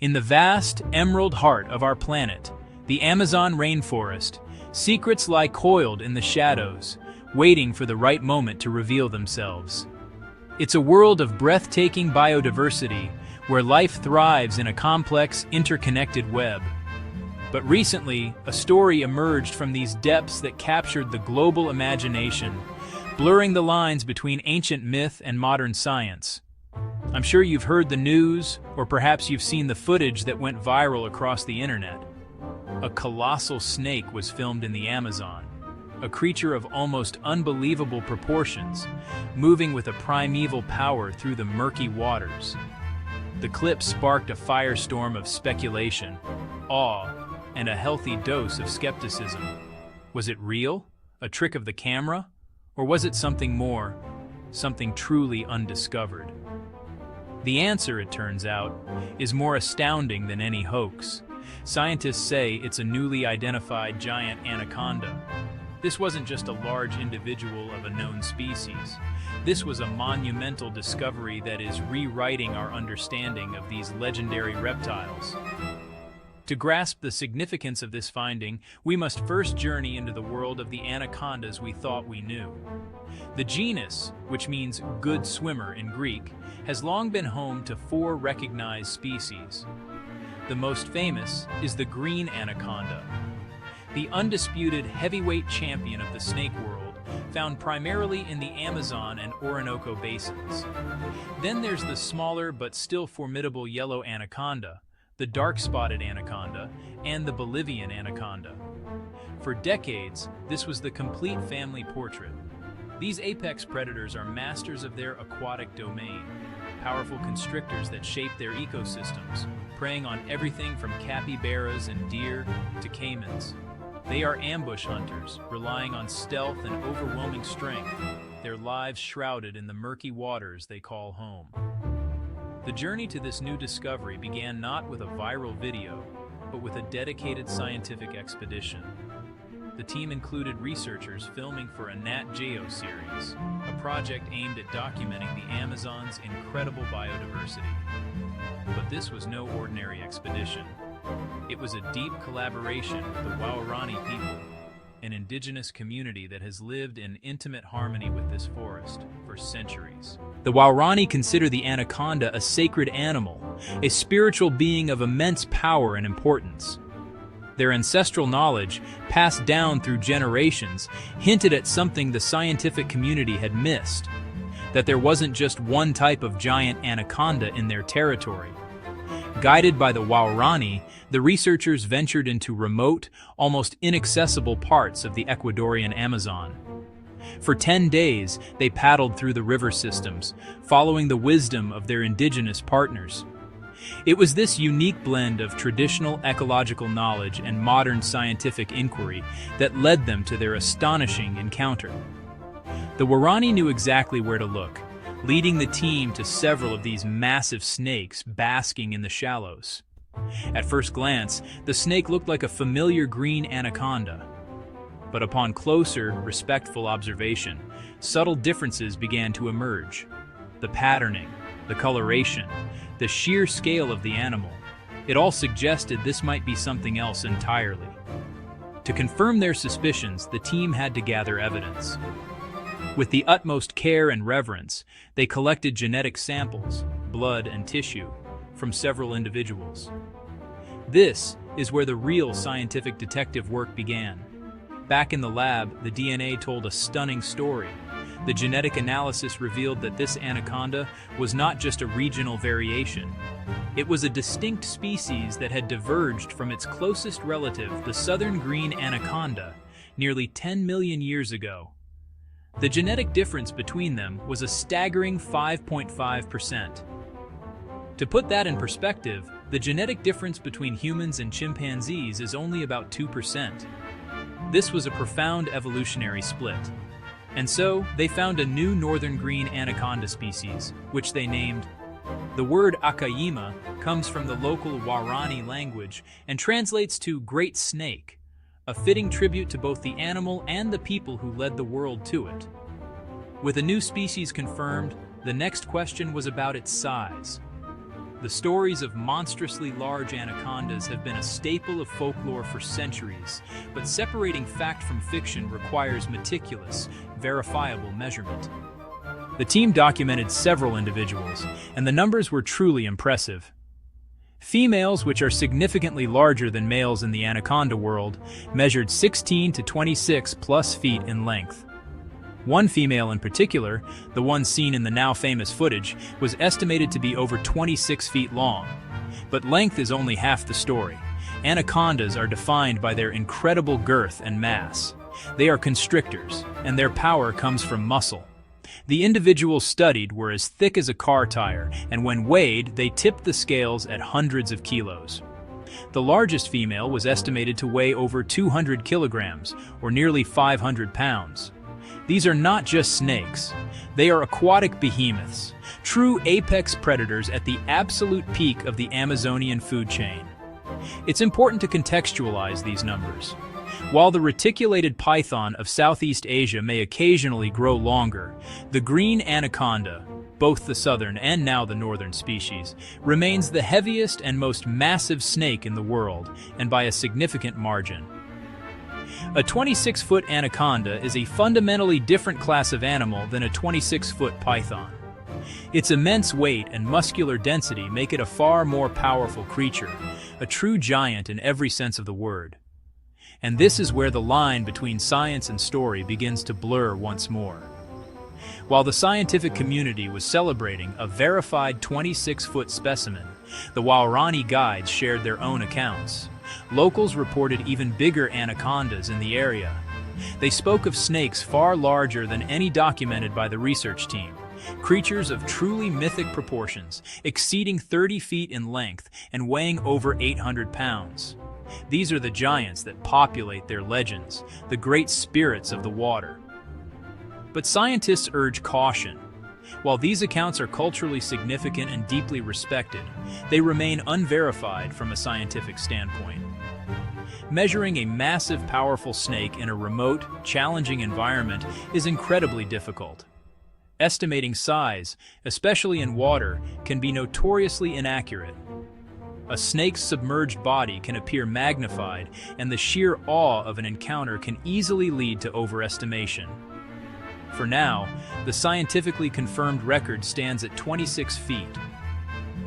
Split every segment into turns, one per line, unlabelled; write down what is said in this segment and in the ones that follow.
In the vast, emerald heart of our planet, the Amazon rainforest, secrets lie coiled in the shadows, waiting for the right moment to reveal themselves. It's a world of breathtaking biodiversity where life thrives in a complex, interconnected web. But recently, a story emerged from these depths that captured the global imagination, blurring the lines between ancient myth and modern science. I'm sure you've heard the news, or perhaps you've seen the footage that went viral across the internet. A colossal snake was filmed in the Amazon, a creature of almost unbelievable proportions, moving with a primeval power through the murky waters. The clip sparked a firestorm of speculation, awe, and a healthy dose of skepticism. Was it real? A trick of the camera? Or was it something more? Something truly undiscovered? The answer, it turns out, is more astounding than any hoax. Scientists say it's a newly identified giant anaconda. This wasn't just a large individual of a known species. This was a monumental discovery that is rewriting our understanding of these legendary reptiles. To grasp the significance of this finding, we must first journey into the world of the anacondas we thought we knew. The genus, which means good swimmer in Greek, has long been home to 4 recognized species. The most famous is the green anaconda, the undisputed heavyweight champion of the snake world, found primarily in the Amazon and Orinoco basins. Then there's the smaller but still formidable yellow anaconda, the dark-spotted anaconda, and the Bolivian anaconda. For decades, this was the complete family portrait. These apex predators are masters of their aquatic domain, powerful constrictors that shape their ecosystems, preying on everything from capybaras and deer to caimans. They are ambush hunters, relying on stealth and overwhelming strength, their lives shrouded in the murky waters they call home. The journey to this new discovery began not with a viral video, but with a dedicated scientific expedition. The team included researchers filming for a Nat Geo series, a project aimed at documenting the Amazon's incredible biodiversity. But this was no ordinary expedition. It was a deep collaboration with the Waorani people, an indigenous community that has lived in intimate harmony with this forest for centuries. The Waorani consider the anaconda a sacred animal, a spiritual being of immense power and importance. Their ancestral knowledge, passed down through generations, hinted at something the scientific community had missed: that there wasn't just one type of giant anaconda in their territory. Guided by the Waorani, the researchers ventured into remote, almost inaccessible parts of the Ecuadorian Amazon. For 10 days, they paddled through the river systems, following the wisdom of their indigenous partners. It was this unique blend of traditional ecological knowledge and modern scientific inquiry that led them to their astonishing encounter. The Waorani knew exactly where to look, leading the team to several of these massive snakes basking in the shallows. At first glance, the snake looked like a familiar green anaconda. But upon closer, respectful observation, subtle differences began to emerge. The patterning, the coloration, the sheer scale of the animal, it all suggested this might be something else entirely. To confirm their suspicions, the team had to gather evidence. With the utmost care and reverence, they collected genetic samples, blood and tissue, from several individuals. This is where the real scientific detective work began. Back in the lab, the DNA told a stunning story. The genetic analysis revealed that this anaconda was not just a regional variation. It was a distinct species that had diverged from its closest relative, the southern green anaconda, nearly 10 million years ago. The genetic difference between them was a staggering 5.5%. To put that in perspective, the genetic difference between humans and chimpanzees is only about 2%. This was a profound evolutionary split. And so, they found a new northern green anaconda species, which they named. The word Akayima comes from the local Waorani language and translates to Great Snake, a fitting tribute to both the animal and the people who led the world to it. With a new species confirmed, the next question was about its size. The stories of monstrously large anacondas have been a staple of folklore for centuries, but separating fact from fiction requires meticulous, verifiable measurement. The team documented several individuals, and the numbers were truly impressive. Females, which are significantly larger than males in the anaconda world, measured 16 to 26 plus feet in length. One female in particular, the one seen in the now famous footage, was estimated to be over 26 feet long. But length is only half the story. Anacondas are defined by their incredible girth and mass. They are constrictors, and their power comes from muscle. The individuals studied were as thick as a car tire, and when weighed, they tipped the scales at hundreds of kilos. The largest female was estimated to weigh over 200 kilograms, or nearly 500 pounds. These are not just snakes. They are aquatic behemoths, true apex predators at the absolute peak of the Amazonian food chain. It's important to contextualize these numbers. While the reticulated python of Southeast Asia may occasionally grow longer, the green anaconda, both the southern and now the northern species, remains the heaviest and most massive snake in the world, and by a significant margin. A 26-foot anaconda is a fundamentally different class of animal than a 26-foot python. Its immense weight and muscular density make it a far more powerful creature, a true giant in every sense of the word. And this is where the line between science and story begins to blur once more. While the scientific community was celebrating a verified 26-foot specimen, the Waorani guides shared their own accounts. Locals reported even bigger anacondas in the area. They spoke of snakes far larger than any documented by the research team, creatures of truly mythic proportions, exceeding 30 feet in length and weighing over 800 pounds. These are the giants that populate their legends, the great spirits of the water. But scientists urge caution. While these accounts are culturally significant and deeply respected, they remain unverified from a scientific standpoint. Measuring a massive, powerful snake in a remote, challenging environment is incredibly difficult. Estimating size, especially in water, can be notoriously inaccurate. A snake's submerged body can appear magnified, and the sheer awe of an encounter can easily lead to overestimation. For now, the scientifically confirmed record stands at 26 feet.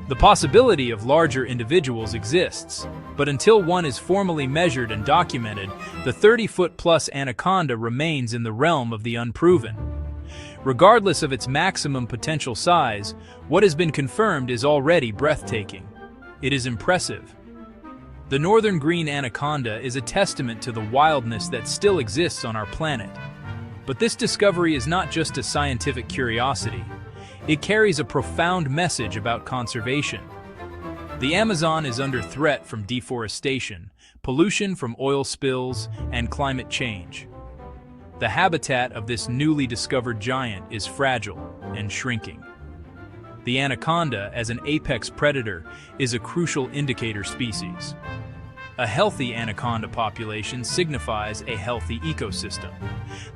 The possibility of larger individuals exists, but until one is formally measured and documented, the 30-foot-plus anaconda remains in the realm of the unproven. Regardless of its maximum potential size, what has been confirmed is already breathtaking. It is impressive. The northern green anaconda is a testament to the wildness that still exists on our planet. But this discovery is not just a scientific curiosity. It carries a profound message about conservation. The Amazon is under threat from deforestation, pollution from oil spills, and climate change. The habitat of this newly discovered giant is fragile and shrinking. The anaconda, as an apex predator, is a crucial indicator species. A healthy anaconda population signifies a healthy ecosystem.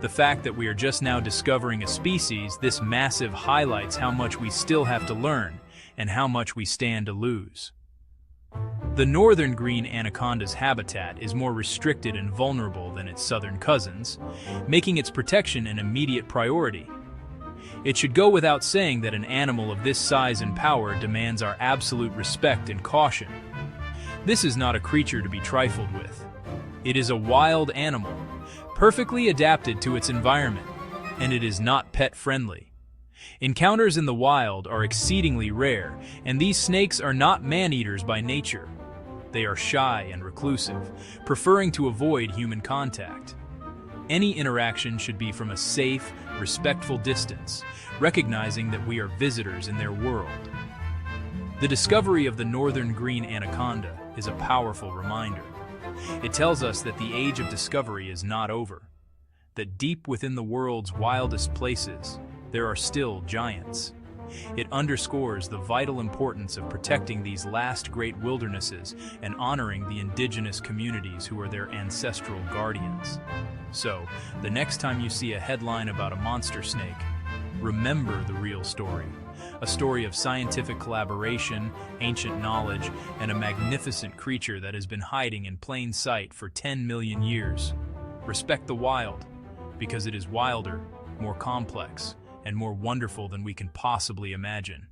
The fact that we are just now discovering a species this massive highlights how much we still have to learn and how much we stand to lose. The northern green anaconda's habitat is more restricted and vulnerable than its southern cousins, making its protection an immediate priority. It should go without saying that an animal of this size and power demands our absolute respect and caution. This is not a creature to be trifled with. It is a wild animal, perfectly adapted to its environment, and it is not pet-friendly. Encounters in the wild are exceedingly rare, and these snakes are not man-eaters by nature. They are shy and reclusive, preferring to avoid human contact. Any interaction should be from a safe, respectful distance, recognizing that we are visitors in their world. The discovery of the northern green anaconda is a powerful reminder. It tells us that the age of discovery is not over, that deep within the world's wildest places, there are still giants. It underscores the vital importance of protecting these last great wildernesses and honoring the indigenous communities who are their ancestral guardians. So, the next time you see a headline about a monster snake, remember the real story. A story of scientific collaboration, ancient knowledge, and a magnificent creature that has been hiding in plain sight for 10 million years. Respect the wild, because it is wilder, more complex, and more wonderful than we can possibly imagine.